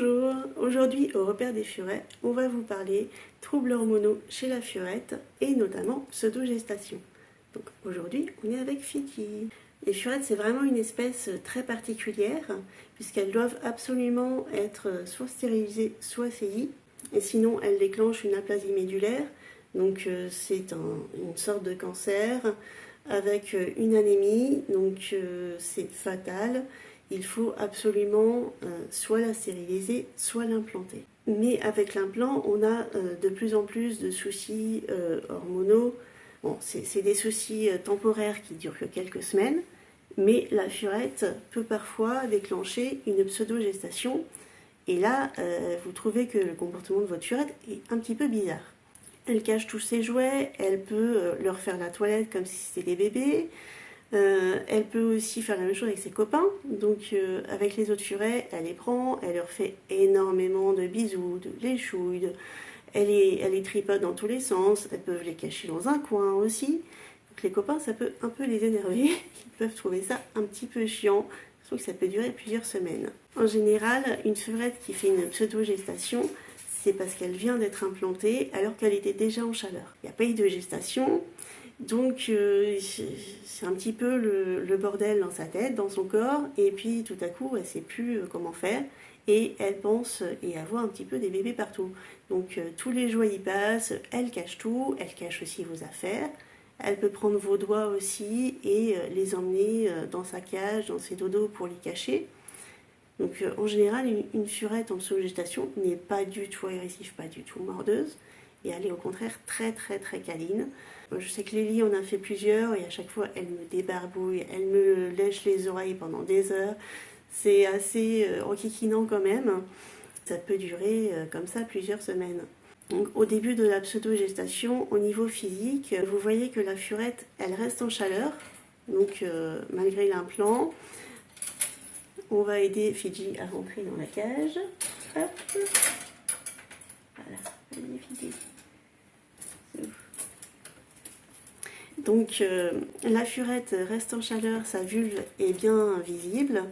Bonjour, aujourd'hui au repère des furets, on va vous parler troubles hormonaux chez la furette et notamment pseudogestation. Donc aujourd'hui on est avec Fiki. Les furettes c'est vraiment une espèce très particulière puisqu'elles doivent absolument être soit stérilisées soit saillies et sinon elles déclenchent une aplasie médulaire. Donc c'est une sorte de cancer avec une anémie, donc c'est fatal. Il faut absolument soit la stériliser, soit l'implanter. Mais avec l'implant, on a de plus en plus de soucis hormonaux. Bon, c'est des soucis temporaires qui durent que quelques semaines, mais la furette peut parfois déclencher une pseudogestation. Et là, vous trouvez que le comportement de votre furette est un petit peu bizarre. Elle cache tous ses jouets, elle peut leur faire la toilette comme si c'était des bébés. Elle peut aussi faire la même chose avec ses copains, donc avec les autres furets, elle les prend, elle leur fait énormément de bisous, de léchouilles, elle les tripote dans tous les sens, elles peuvent les cacher dans un coin aussi. Donc les copains, ça peut un peu les énerver, ils peuvent trouver ça un petit peu chiant, sauf que ça peut durer plusieurs semaines. En général, une furette qui fait une pseudo-gestation, c'est parce qu'elle vient d'être implantée alors qu'elle était déjà en chaleur. Il n'y a pas eu de gestation. Donc c'est un petit peu le bordel dans sa tête, dans son corps, et puis tout à coup elle ne sait plus comment faire, et elle pense et elle voit un petit peu des bébés partout. Donc tous les jouets y passent, elle cache tout, elle cache aussi vos affaires, elle peut prendre vos doigts aussi et les emmener dans sa cage, dans ses dodos pour les cacher. Donc en général une furette en sous-gestation n'est pas du tout agressive, pas du tout mordeuse, et elle est au contraire très très très câline. Je sais que Lélie en a fait plusieurs et à chaque fois elle me débarbouille, elle me lèche les oreilles pendant des heures. C'est assez enquiquinant quand même. Ça peut durer comme ça plusieurs semaines. Donc, au début de la pseudo-gestation, au niveau physique, vous voyez que la furette, elle reste en chaleur. Donc malgré l'implant, on va aider Fiji à rentrer dans la cage. Hop. Voilà, allez Fiji. Donc la furette reste en chaleur, sa vulve est bien visible.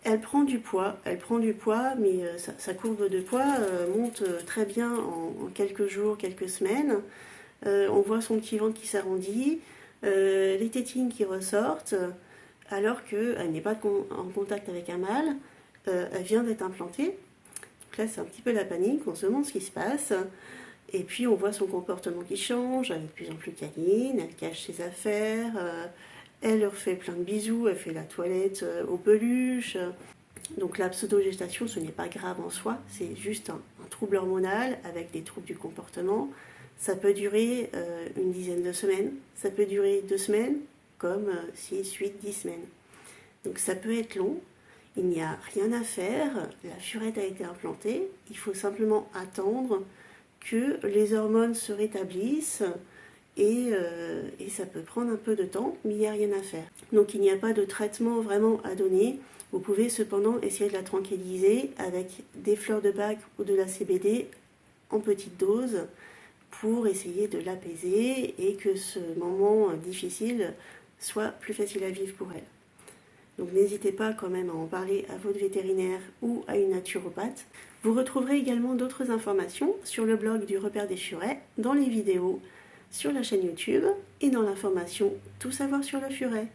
Elle prend du poids, mais sa courbe de poids monte très bien en quelques jours, quelques semaines. On voit son petit ventre qui s'arrondit, les tétines qui ressortent, alors qu'elle n'est pas en contact avec un mâle, elle vient d'être implantée. Donc là c'est un petit peu la panique, on se demande ce qui se passe. Et puis on voit son comportement qui change, elle est de plus en plus câline, elle cache ses affaires, elle leur fait plein de bisous, elle fait la toilette aux peluches. Donc la pseudo-gestation, ce n'est pas grave en soi, c'est juste un trouble hormonal avec des troubles du comportement. Ça peut durer une dizaine de semaines, ça peut durer 2 semaines, comme 6, 8, 10 semaines. Donc ça peut être long, il n'y a rien à faire, la furette a été implantée, il faut simplement attendre que les hormones se rétablissent et ça peut prendre un peu de temps, mais il n'y a rien à faire. Donc il n'y a pas de traitement vraiment à donner. Vous pouvez cependant essayer de la tranquilliser avec des fleurs de bac ou de la CBD en petite dose pour essayer de l'apaiser et que ce moment difficile soit plus facile à vivre pour elle. Donc n'hésitez pas quand même à en parler à votre vétérinaire ou à une naturopathe. Vous retrouverez également d'autres informations sur le blog du repère des furets, dans les vidéos, sur la chaîne YouTube et dans l'information Tout savoir sur le furet.